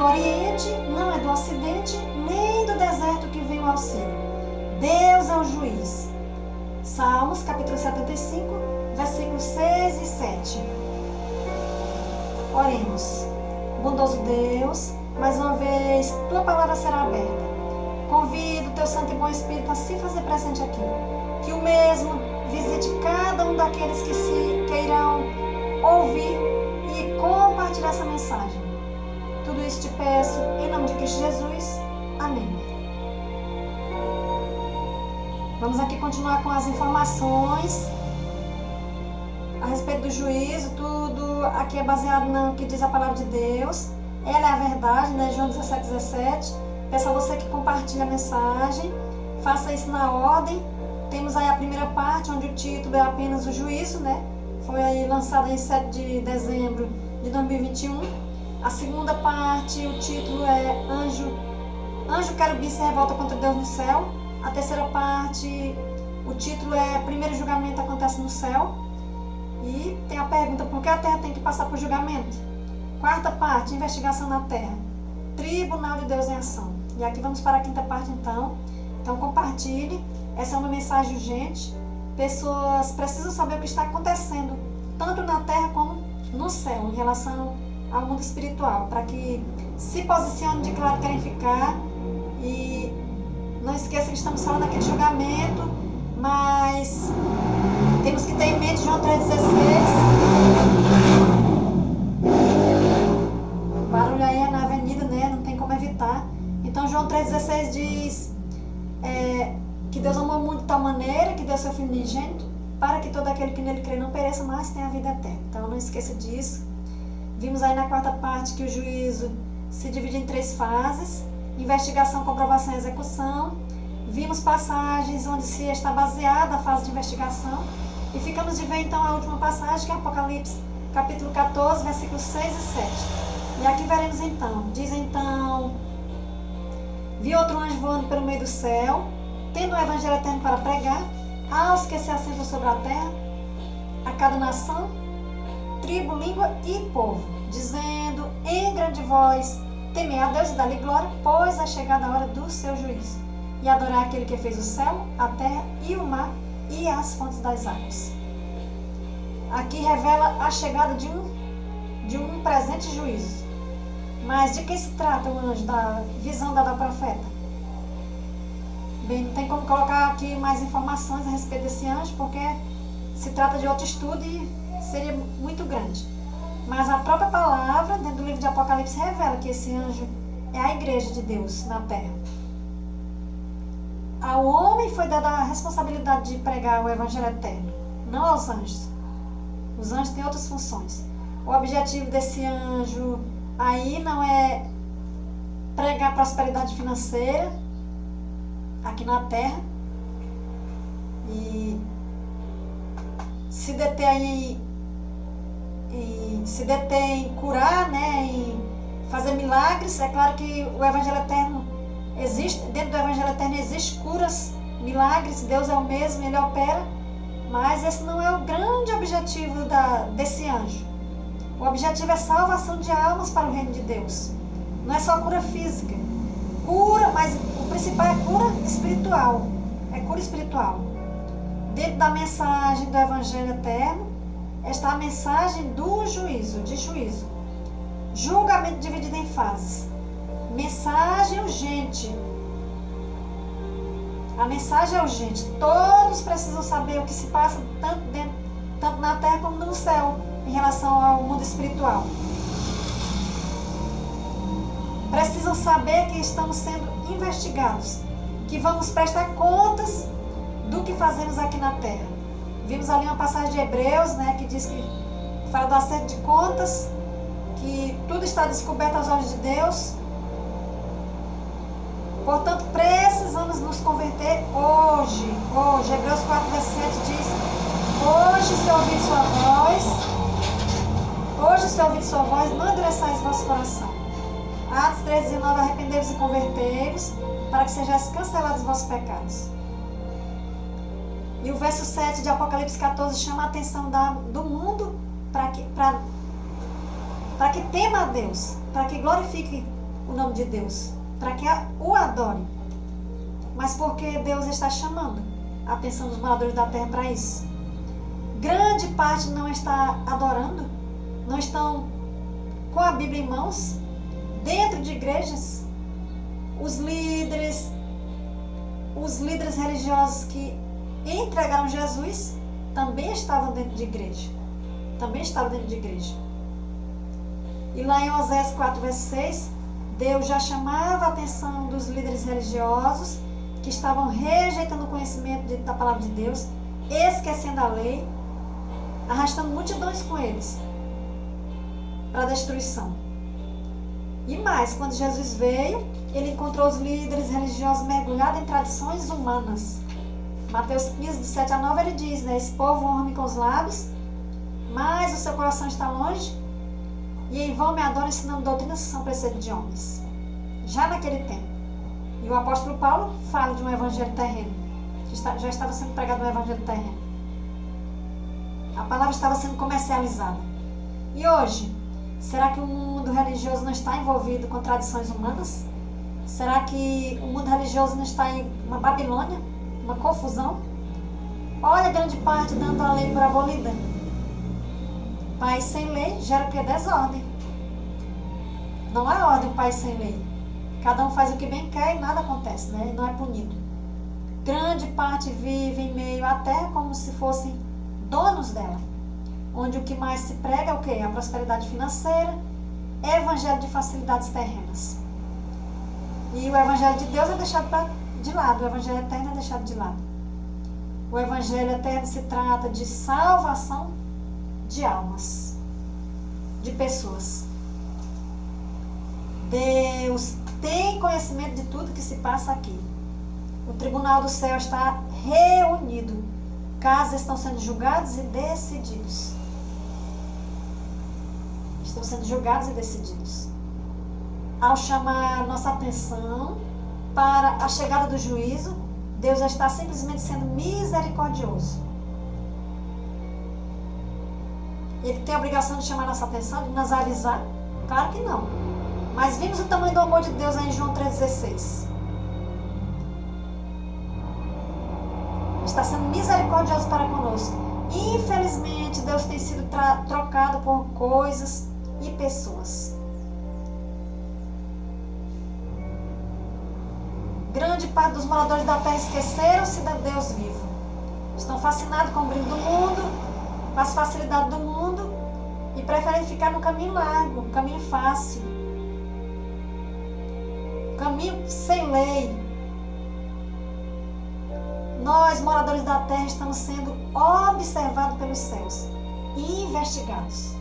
Oriente, não é do Ocidente, nem do deserto que vem o auxílio. Deus é o juiz. Salmos, capítulo 75, versículos 6 e 7. Oremos. Bondoso Deus, mais uma vez, tua palavra será aberta. Convido o teu Santo e Bom Espírito a se fazer presente aqui. Que o mesmo visite cada um daqueles que se queirão ouvir e compartilhar essa mensagem. Tudo isso te peço em nome de Cristo Jesus. Amém. Vamos aqui continuar com as informações a respeito do juízo. Tudo aqui é baseado no que diz a palavra de Deus. Ela é a verdade, né? João 17:17. Peço a você que compartilhe a mensagem. Faça isso na ordem. Temos aí a primeira parte, onde o título é apenas o juízo, né? Foi aí lançado em 7 de dezembro de 2021. A segunda parte, o título é Anjo querubim se revolta contra Deus no céu. A terceira parte, o título é Primeiro julgamento acontece no céu. E tem a pergunta, por que a terra tem que passar por julgamento? Quarta parte, investigação na terra. Tribunal de Deus em ação. E aqui vamos para a quinta parte então. Então compartilhe. Essa é uma mensagem urgente. Pessoas precisam saber o que está acontecendo, tanto na terra como no céu, em relação ao mundo espiritual, para que se posicione de que lado querem ficar. E não esqueça que estamos falando aqui de julgamento, mas temos que ter em mente João 3,16. O barulho aí é na avenida, né? Não tem como evitar. Então João 3,16 diz que Deus amou muito de tal maneira que deu seu Filho unigênito para que todo aquele que nele crê não pereça, mas tenha a vida eterna. Então não esqueça disso. Vimos aí na quarta parte que o juízo se divide em 3 fases: investigação, comprovação e execução. Vimos passagens onde se está baseada a fase de investigação. E ficamos de ver então a última passagem, que é Apocalipse, capítulo 14, versículos 6 e 7. E aqui veremos então, diz então: vi outro anjo voando pelo meio do céu, tendo o evangelho eterno para pregar aos que se assentam sobre a terra, a cada nação, tribo, língua e povo, dizendo em grande voz: temei a Deus e dá-lhe glória, pois é chegada a hora do seu juízo, e adorar aquele que fez o céu, a terra e o mar e as fontes das águas. Aqui revela a chegada de um presente juízo. Mas de quem se trata o anjo da visão dada ao profeta? Bem, não tem como colocar aqui mais informações a respeito desse anjo, porque se trata de outro estudo e seria muito grande. Mas a própria palavra, dentro do livro de Apocalipse, revela que esse anjo é a igreja de Deus na terra. Ao homem foi dada a responsabilidade de pregar o evangelho eterno, não aos anjos. Os anjos têm outras funções. O objetivo desse anjo aí não é pregar prosperidade financeira aqui na terra e se deter em curar, né, em fazer milagres. É claro que o evangelho eterno existe, dentro do evangelho eterno existe curas, milagres, Deus é o mesmo, ele opera, mas esse não é o grande objetivo desse anjo. O objetivo é salvação de almas para o reino de Deus. Não é só cura física. Cura, mas o principal é cura espiritual. É cura espiritual. Dentro da mensagem do evangelho eterno está a mensagem do juízo, de juízo. Julgamento dividido em fases. Mensagem urgente. A mensagem é urgente. Todos precisam saber o que se passa tanto na terra como no céu, em relação ao mundo espiritual. Precisam saber que estamos sendo investigados, que vamos prestar contas do que fazemos aqui na terra. Vimos ali uma passagem de Hebreus, né, que diz que fala do acerto de contas, que tudo está descoberto aos olhos de Deus. Portanto, precisamos nos converter hoje. Hebreus 4, versículo 7 diz: hoje, se ouvir sua voz, não endureçais vosso coração. Atos 3,19: arrependei-vos e convertei-vos, para que sejais cancelados os vossos pecados. E o verso 7 de Apocalipse 14 chama a atenção do mundo para que tema a Deus, para que glorifique o nome de Deus, para que o adore, mas porque Deus está chamando a atenção dos moradores da terra para isso. Grande parte não está adorando, não estão com a Bíblia em mãos, dentro de igrejas. Os líderes religiosos que entregaram Jesus também estavam dentro de igreja. E lá em Oséias 4, verso 6, Deus já chamava a atenção dos líderes religiosos que estavam rejeitando o conhecimento da palavra de Deus, esquecendo a lei, arrastando multidões com eles para a destruição. E mais, quando Jesus veio, ele encontrou os líderes religiosos mergulhados em tradições humanas. Mateus 15, de 7 a 9, ele diz, né? Esse povo honra-me com os lábios, mas o seu coração está longe, e em vão me adoram ensinando doutrinas que são preceitos de homens. Já naquele tempo. E o apóstolo Paulo fala de um evangelho terreno, que já estava sendo pregado um evangelho terreno. A palavra estava sendo comercializada. E hoje, será que o mundo religioso não está envolvido com tradições humanas? Será que o mundo religioso não está em uma Babilônia, uma confusão? Olha, grande parte dando a lei por abolida. País sem lei gera o que? Desordem. Não há ordem, país sem lei. Cada um faz o que bem quer e nada acontece, né? Não é punido. Grande parte vive em meio à terra como se fossem donos dela. Onde o que mais se prega é o quê? A prosperidade financeira, evangelho de facilidades terrenas. E o evangelho de Deus é deixado de lado, o evangelho eterno é deixado de lado. O evangelho eterno se trata de salvação de almas, de pessoas. Deus tem conhecimento de tudo que se passa aqui. O tribunal do céu está reunido. Casos estão sendo julgados e decididos. Estão sendo julgados e decididos. Ao chamar nossa atenção para a chegada do juízo, Deus está simplesmente sendo misericordioso. Ele tem a obrigação de chamar nossa atenção, de nos avisar? Claro que não. Mas vimos o tamanho do amor de Deus aí em João 3,16. Está sendo misericordioso para conosco. Infelizmente, Deus tem sido trocado por coisas e pessoas. Grande parte dos moradores da terra esqueceram-se de Deus vivo. Estão fascinados com o brilho do mundo, com as facilidades do mundo e preferem ficar no caminho largo, no caminho fácil, caminho sem lei. Nós, moradores da terra, estamos sendo observados pelos céus e investigados.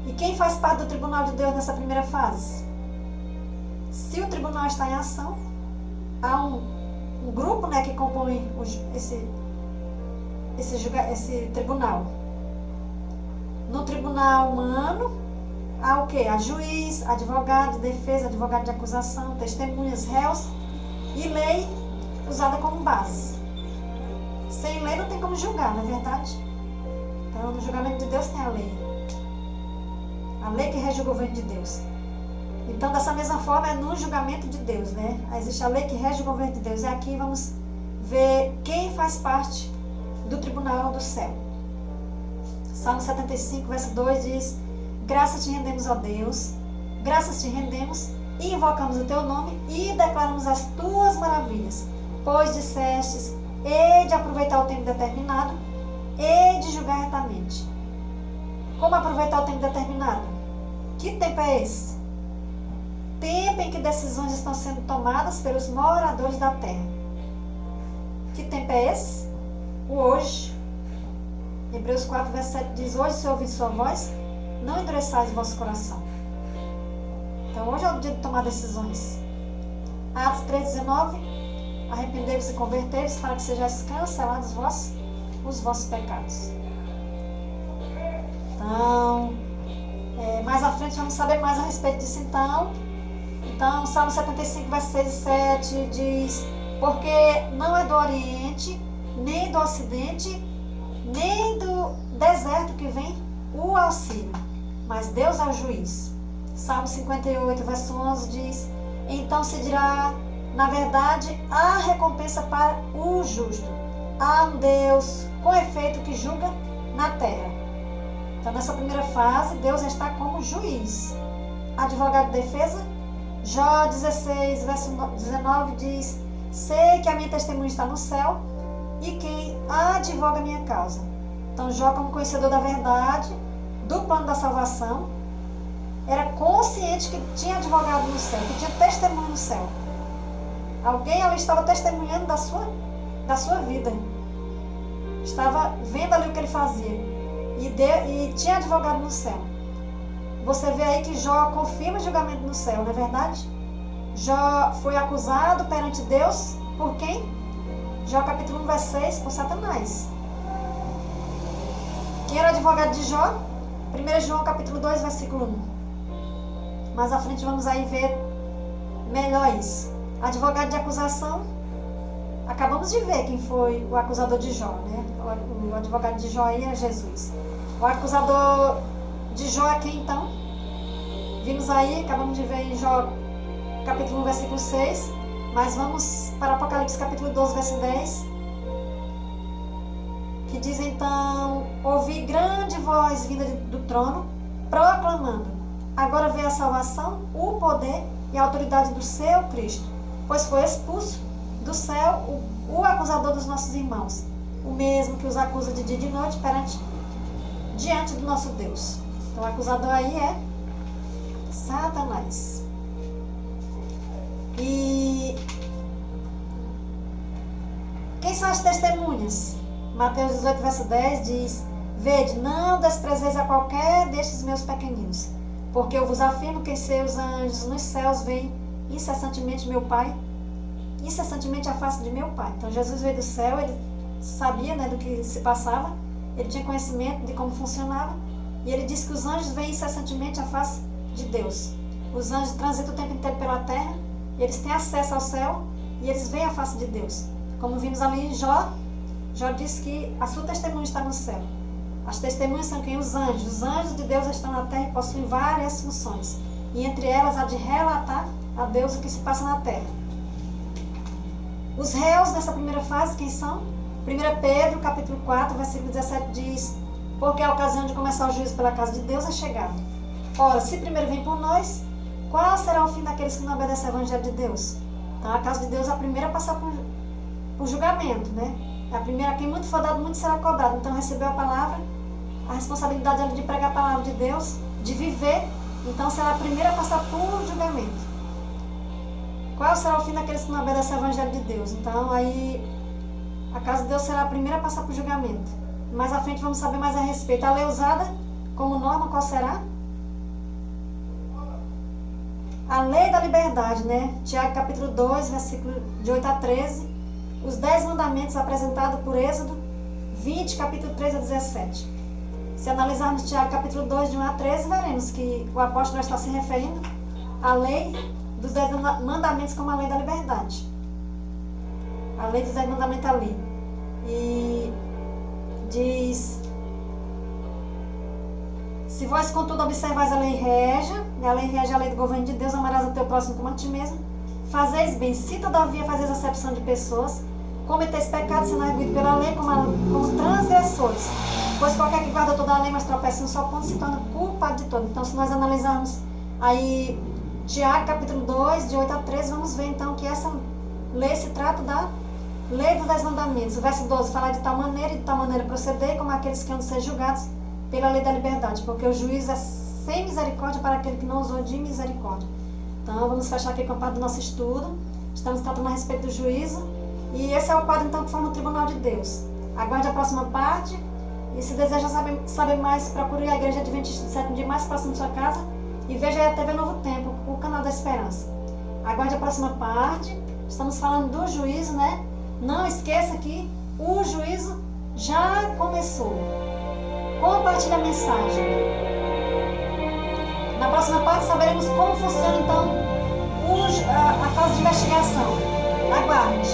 E quem faz parte do tribunal de Deus nessa primeira fase? Se o tribunal está em ação, há um grupo, né, que compõe esse tribunal. No tribunal humano, há o quê? Há juiz, advogado de defesa, advogado de acusação, testemunhas, réus e lei usada como base. Sem lei não tem como julgar, não é verdade? Então, no julgamento de Deus tem a lei. A lei que rege o governo de Deus. Então, dessa mesma forma, é no julgamento de Deus, né? Existe a lei que rege o governo de Deus. E aqui vamos ver quem faz parte do tribunal do céu. Salmo 75, verso 2 diz: graças te rendemos, ó Deus, graças te rendemos, e invocamos o teu nome e declaramos as tuas maravilhas, pois dissestes, hei de aproveitar o tempo determinado, hei de julgar retamente. Como aproveitar o tempo determinado? Que tempo é esse? Tempo em que decisões estão sendo tomadas pelos moradores da terra. Que tempo é esse? O hoje. Hebreus 4, verso 7 diz: hoje, se ouvir sua voz, não endureçais o vosso coração. Então, hoje é o dia de tomar decisões. Atos 3,19: arrependei-vos e convertei-vos para que sejais cancelados os vossos pecados. Então, mais à frente vamos saber mais a respeito disso. Então, Salmo 75, verso 6 e 7 diz: porque não é do Oriente, nem do Ocidente, nem do deserto que vem o auxílio, mas Deus é o juiz. Salmo 58, verso 11 diz: então se dirá, na verdade, há recompensa para o justo. Há um Deus, com efeito, que julga na terra. Então, nessa primeira fase, Deus está como juiz. Advogado de defesa. Jó 16, verso 19 diz: sei que a minha testemunha está no céu e quem advoga a minha causa. Então, Jó, como conhecedor da verdade, do plano da salvação, era consciente que tinha advogado no céu, que tinha testemunho no céu. Alguém ali estava testemunhando da sua vida. Estava vendo ali o que ele fazia. E tinha advogado no céu. Você vê aí que Jó confirma o julgamento no céu, não é verdade? Jó foi acusado perante Deus por quem? Jó capítulo 1, verso 6, por Satanás. Quem era o advogado de Jó? 1 João capítulo 2, versículo 1. Mais à frente vamos aí ver melhor isso. Advogado de acusação. Acabamos de ver quem foi o acusador de Jó, né? O advogado de Jó aí é Jesus. O acusador de Jó é quem então? Vimos aí, acabamos de ver em Jó capítulo 1, versículo 6. Mas vamos para Apocalipse capítulo 12, verso 10. Que diz então: ouvi grande voz vinda do trono, proclamando: agora vem a salvação, o poder e a autoridade do seu Cristo, pois foi expulso do céu o acusador dos nossos irmãos, o mesmo que os acusa de dia e de noite diante do nosso Deus. Então o acusador aí é Satanás. E quem são as testemunhas? Mateus 18, verso 10 diz: vede, não desprezeis a qualquer destes meus pequeninos, porque eu vos afirmo que seus anjos nos céus veem incessantemente meu Pai, incessantemente a face de meu Pai. Então Jesus veio do céu, ele sabia, né, do que se passava, ele tinha conhecimento de como funcionava, e ele disse que os anjos veem incessantemente a face de Deus. Os anjos transitam o tempo inteiro pela terra, eles têm acesso ao céu e eles veem a face de Deus. Como vimos ali em Jó, Jó disse que a sua testemunha está no céu. As testemunhas são quem? Os anjos. Os anjos de Deus estão na terra e possuem várias funções, e entre elas a de relatar a Deus o que se passa na terra. Os réus dessa primeira fase, quem são? 1 Pedro, capítulo 4, versículo 17 diz: porque a ocasião de começar o juízo pela casa de Deus é chegada. Ora, se primeiro vem por nós, qual será o fim daqueles que não obedecem ao Evangelho de Deus? Então, a casa de Deus é a primeira a passar por julgamento, né? É a primeira, a quem muito for dado, muito será cobrado. Então, recebeu a palavra, a responsabilidade é de pregar a palavra de Deus, de viver, então será a primeira a passar por julgamento. Qual será o fim daqueles que não obedecem ao Evangelho de Deus? Então, aí, a casa de Deus será a primeira a passar por julgamento. Mais à frente vamos saber mais a respeito. A lei usada como norma, qual será? A lei da liberdade, né? Tiago capítulo 2, versículo de 8 a 13. Os 10 mandamentos apresentados por Êxodo 20, capítulo 13 a 17. Se analisarmos Tiago capítulo 2, de 1 a 13, veremos que o apóstolo está se referindo à lei dos 10 mandamentos como a lei da liberdade. A lei dos 10 mandamentos ali. E diz: se vós contudo observais a lei régia, a lei régia é a lei do governo de Deus, amarás o teu próximo como a ti mesmo, fazeis bem, se todavia fazeis acepção de pessoas, cometeis pecado, sendo arguido pela lei como transgressores, pois qualquer que guarda toda a lei, mas tropeça em um só ponto, se torna culpado de todo. Então, se nós analisarmos aí Tiago capítulo 2, de 8 a 13, vamos ver então que essa lei se trata da lei dos 10 mandamentos. O verso 12 fala de tal maneira e de tal maneira proceder, como aqueles que hão de ser julgados pela lei da liberdade, porque o juízo é sem misericórdia para aquele que não usou de misericórdia. Então, vamos fechar aqui com a parte do nosso estudo. Estamos tratando a respeito do juízo, e esse é o quadro então que forma o tribunal de Deus. Aguarde a próxima parte, e se deseja saber mais, procure a Igreja Adventista do Sétimo Dia mais próximo de sua casa, e veja aí a TV Novo Tempo, o canal da Esperança. Aguarde a próxima parte. Estamos falando do juízo, né? Não esqueça que o juízo já começou. Compartilhe a mensagem. Na próxima parte saberemos como funciona então a fase de investigação. Aguarde.